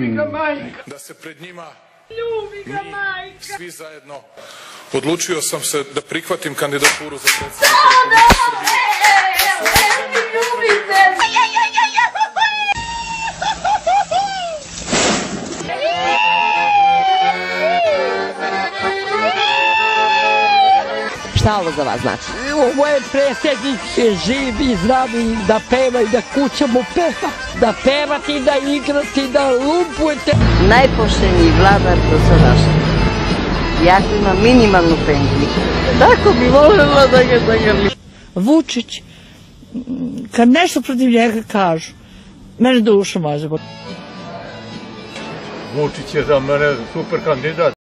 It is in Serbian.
Ljubi ga majka. Da se pred njima Ljubi ga majka. svi zajedno odlučio sam se da prihvatim kandidaturu za predsjednika Republike Srbije. Ljubite. Šta ovo za vas znači? Ovo je predsjednik živi, zdravi, da peva i da kuća mu peva, da pevati, da igrati, da lumpujete. Najpošteniji vladar do sadašnji. Jako ima minimalnu penziju. Tako bi voljela da ga Vučić, kad nešto protiv njega kažu, mene duša može. Vučić je za mene super kandidat.